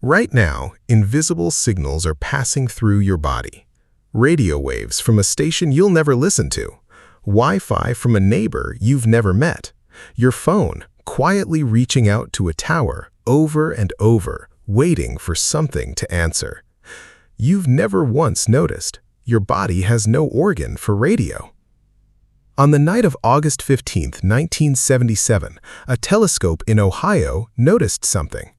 Right now, invisible signals are passing through your body. Radio waves from a station you'll never listen to. Wi-Fi from a neighbor you've never met. Your phone quietly reaching out to a tower over and over, waiting for something to answer. You've never once noticed your body has no organ for radio. On the night of August 15, 1977, a telescope in Ohio noticed something.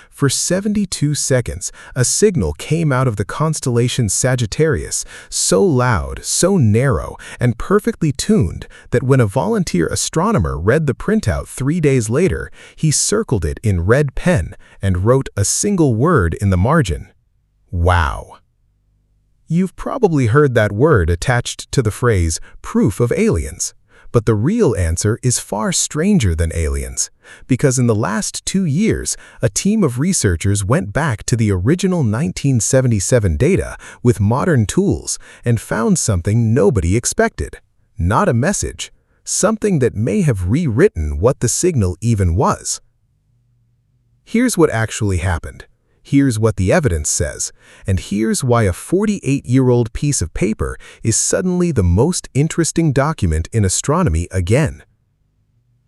For 72 seconds, a signal came out of the constellation Sagittarius, so loud, so narrow, and perfectly tuned that when a volunteer astronomer read the printout 3 days later, he circled it in red pen and wrote a single word in the margin: "Wow." You've probably heard that word attached to the phrase, "proof of aliens." But the real answer is far stranger than aliens, because in the last 2 years, a team of researchers went back to the original 1977 data with modern tools and found something nobody expected. Not a message, something that may have rewritten what the signal even was. Here's what actually happened. Here's what the evidence says, and here's why a 48-year-old piece of paper is suddenly the most interesting document in astronomy again.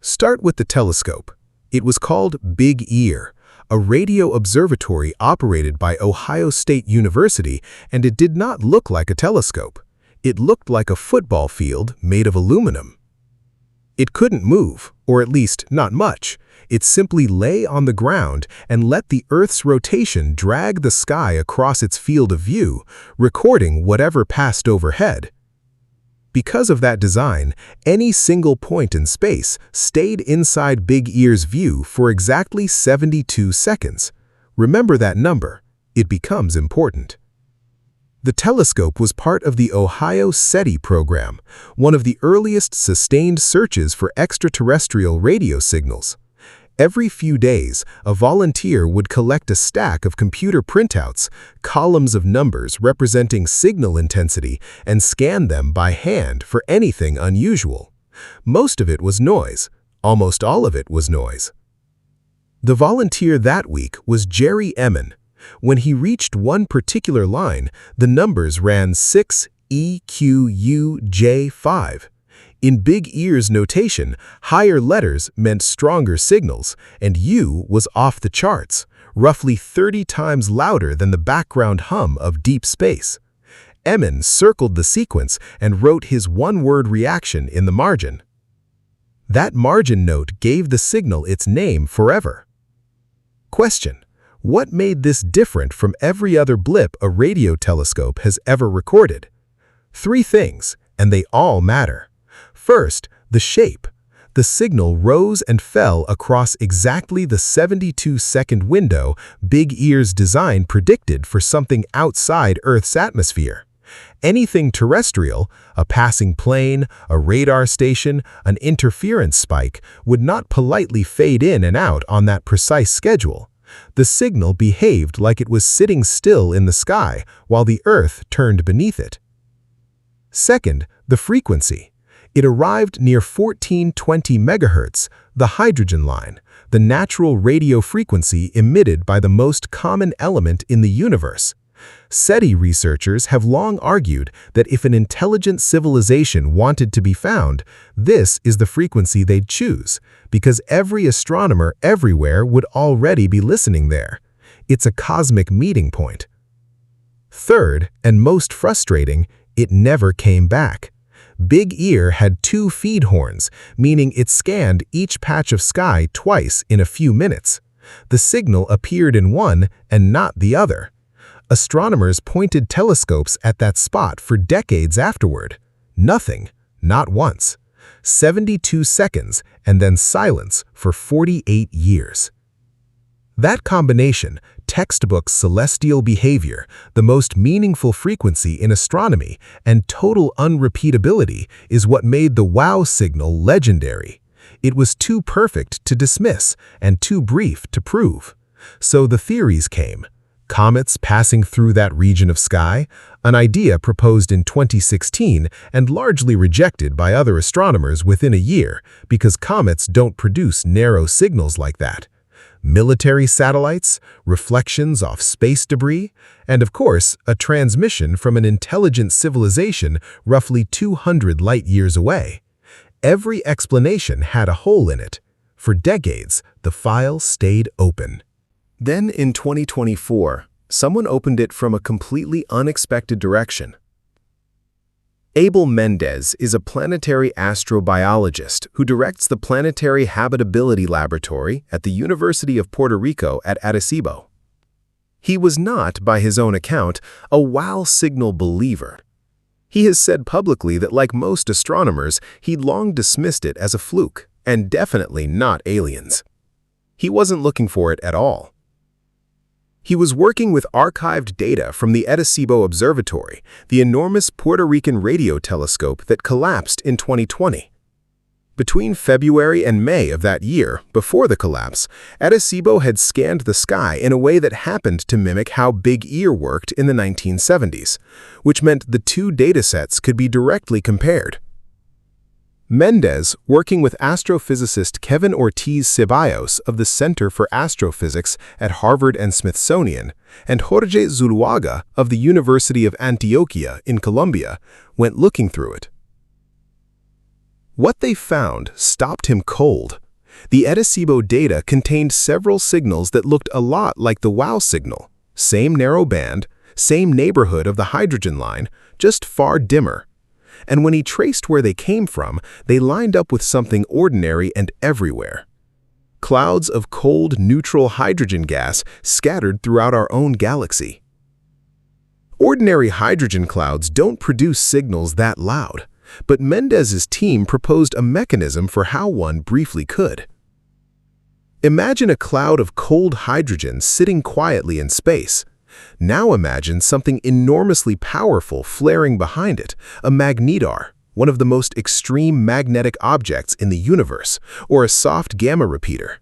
Start with the telescope. It was called Big Ear, a radio observatory operated by Ohio State University, and it did not look like a telescope. It looked like a football field made of aluminum. It couldn't move, or at least not much. It simply lay on the ground and let the Earth's rotation drag the sky across its field of view, recording whatever passed overhead. Because of that design, any single point in space stayed inside Big Ear's view for exactly 72 seconds. Remember that number. It becomes important. The telescope was part of the Ohio SETI program, one of the earliest sustained searches for extraterrestrial radio signals. Every few days, a volunteer would collect a stack of computer printouts, columns of numbers representing signal intensity, and scan them by hand for anything unusual. Most of it was noise. Almost all of it was noise. The volunteer that week was Jerry Emin. When he reached one particular line, the numbers ran 6EQUJ5. In Big Ear's notation, higher letters meant stronger signals, and U was off the charts, roughly 30 times louder than the background hum of deep space. Emin circled the sequence and wrote his one-word reaction in the margin. That margin note gave the signal its name forever. Question: what made this different from every other blip a radio telescope has ever recorded? 3 things, and they all matter. First, the shape. The signal rose and fell across exactly the 72-second window Big Ear's design predicted for something outside Earth's atmosphere. Anything terrestrial, a passing plane, a radar station, an interference spike, would not politely fade in and out on that precise schedule. The signal behaved like it was sitting still in the sky while the Earth turned beneath it. Second, the frequency. It arrived near 1420 MHz, the hydrogen line, the natural radio frequency emitted by the most common element in the universe. SETI researchers have long argued that if an intelligent civilization wanted to be found, this is the frequency they'd choose, because every astronomer everywhere would already be listening there. It's a cosmic meeting point. Third, and most frustrating, it never came back. Big Ear had 2 feed horns, meaning it scanned each patch of sky twice in a few minutes. The signal appeared in one and not the other. Astronomers pointed telescopes at that spot for decades afterward. Nothing, not once. 72 seconds and then silence for 48 years. That combination, textbook celestial behavior, the most meaningful frequency in astronomy, and total unrepeatability is what made the wow signal legendary. It was too perfect to dismiss and too brief to prove. So the theories came. Comets passing through that region of sky, an idea proposed in 2016 and largely rejected by other astronomers within a year because comets don't produce narrow signals like that. military satellites, reflections off space debris, and of course, a transmission from an intelligent civilization roughly 200 light-years away. Every explanation had a hole in it. For decades, the file stayed open. Then in 2024, someone opened it from a completely unexpected direction. Abel Mendez is a planetary astrobiologist who directs the Planetary Habitability Laboratory at the University of Puerto Rico at Arecibo. He was not, by his own account, a wow signal believer. He has said publicly that, like most astronomers, he'd long dismissed it as a fluke, and definitely not aliens. He wasn't looking for it at all. He was working with archived data from the Arecibo Observatory, the enormous Puerto Rican radio telescope that collapsed in 2020. Between February and May of that year, before the collapse, Arecibo had scanned the sky in a way that happened to mimic how Big Ear worked in the 1970s, which meant the two datasets could be directly compared. Mendez, working with astrophysicist Kevin Ortiz Ceballos of the Center for Astrophysics at Harvard and Smithsonian, and Jorge Zuluaga of the University of Antioquia in Colombia, went looking through it. What they found stopped him cold. The Arecibo data contained several signals that looked a lot like the WOW signal. Same narrow band, same neighborhood of the hydrogen line, just far dimmer. And when he traced where they came from, they lined up with something ordinary and everywhere. Clouds of cold, neutral hydrogen gas scattered throughout our own galaxy. Ordinary hydrogen clouds don't produce signals that loud, but Mendez's team proposed a mechanism for how one briefly could. Imagine a cloud of cold hydrogen sitting quietly in space. Now imagine something enormously powerful flaring behind it, a magnetar, one of the most extreme magnetic objects in the universe, or a soft gamma repeater.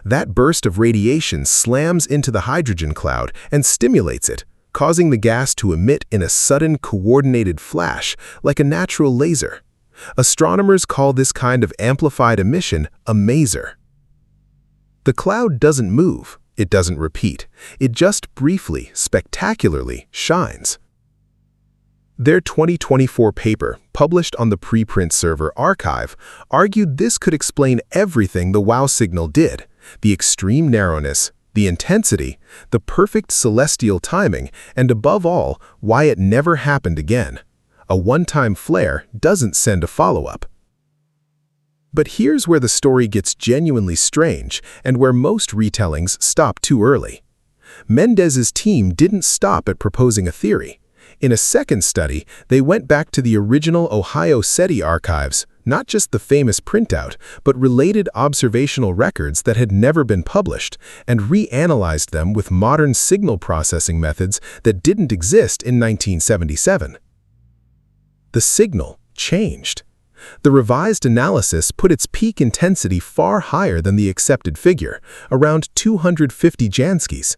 That burst of radiation slams into the hydrogen cloud and stimulates it, causing the gas to emit in a sudden coordinated flash like a natural laser. Astronomers call this kind of amplified emission a maser. The cloud doesn't move. It doesn't repeat. It just briefly, spectacularly shines. Their 2024 paper, published on the preprint server Archive, argued this could explain everything the WOW signal did: the extreme narrowness, the intensity, the perfect celestial timing, and above all, why it never happened again. A one-time flare doesn't send a follow-up. But here's where the story gets genuinely strange and where most retellings stop too early. Mendez's team didn't stop at proposing a theory. In a second study, they went back to the original Ohio SETI archives, not just the famous printout, but related observational records that had never been published, and reanalyzed them with modern signal processing methods that didn't exist in 1977. The signal changed. The revised analysis put its peak intensity far higher than the accepted figure, around 250 Janskis.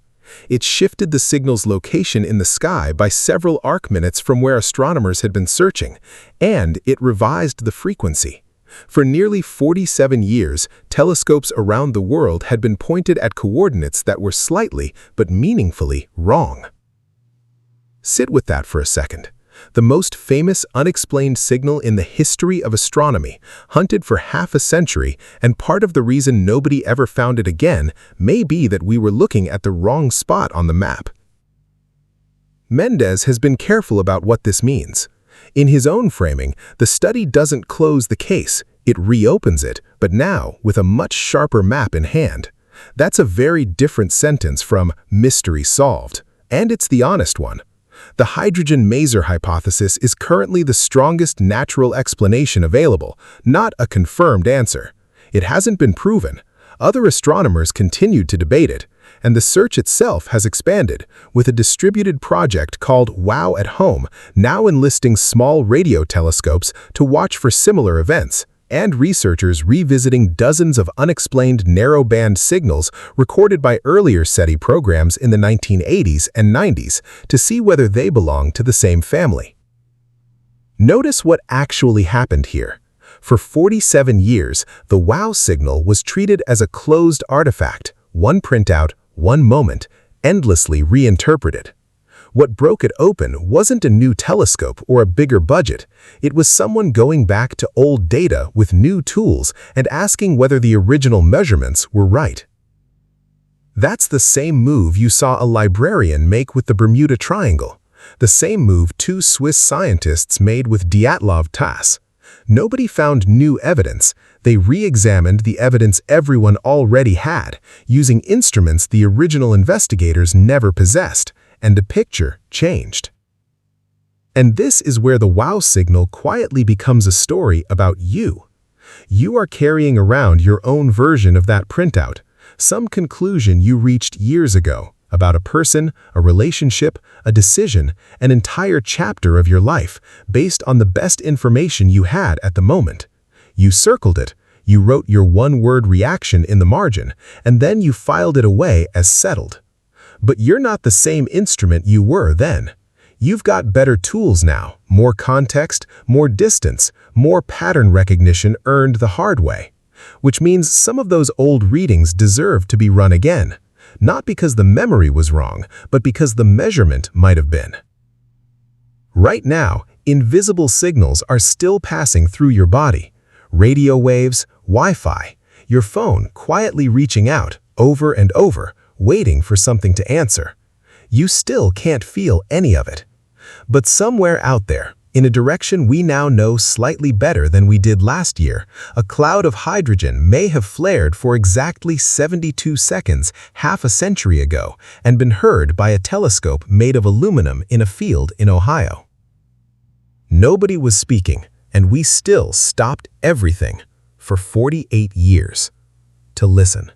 It shifted the signal's location in the sky by several arc minutes from where astronomers had been searching, and it revised the frequency. For nearly 47 years, telescopes around the world had been pointed at coordinates that were slightly, but meaningfully, wrong. Sit with that for a second. The most famous unexplained signal in the history of astronomy, hunted for half a century, and part of the reason nobody ever found it again may be that we were looking at the wrong spot on the map. Mendez has been careful about what this means. In his own framing, the study doesn't close the case, it reopens it, but now with a much sharper map in hand. That's a very different sentence from "mystery solved," and it's the honest one. The hydrogen maser hypothesis is currently the strongest natural explanation available, not a confirmed answer. It hasn't been proven. Other astronomers continued to debate it, and the search itself has expanded, with a distributed project called WOW at Home now enlisting small radio telescopes to watch for similar events, and researchers revisiting dozens of unexplained narrow-band signals recorded by earlier SETI programs in the 1980s and 90s to see whether they belong to the same family. Notice what actually happened here. For 47 years, the WOW signal was treated as a closed artifact, one printout, one moment, endlessly reinterpreted. What broke it open wasn't a new telescope or a bigger budget. It was someone going back to old data with new tools and asking whether the original measurements were right. That's the same move you saw a librarian make with the Bermuda Triangle, the same move two Swiss scientists made with Dyatlov TASS. Nobody found new evidence. They re-examined the evidence everyone already had, using instruments the original investigators never possessed, and the picture changed. And this is where the wow signal quietly becomes a story about you. You are carrying around your own version of that printout, some conclusion you reached years ago about a person, a relationship, a decision, an entire chapter of your life based on the best information you had at the moment. You circled it, you wrote your one-word reaction in the margin, and then you filed it away as settled. But you're not the same instrument you were then. You've got better tools now, more context, more distance, more pattern recognition earned the hard way. Which means some of those old readings deserve to be run again. Not because the memory was wrong, but because the measurement might have been. Right now, invisible signals are still passing through your body. Radio waves, Wi-Fi, your phone quietly reaching out over and over, waiting for something to answer. You still can't feel any of it. But somewhere out there, in a direction we now know slightly better than we did last year, a cloud of hydrogen may have flared for exactly 72 seconds half a century ago and been heard by a telescope made of aluminum in a field in Ohio. Nobody was speaking, and we still stopped everything for 48 years to listen.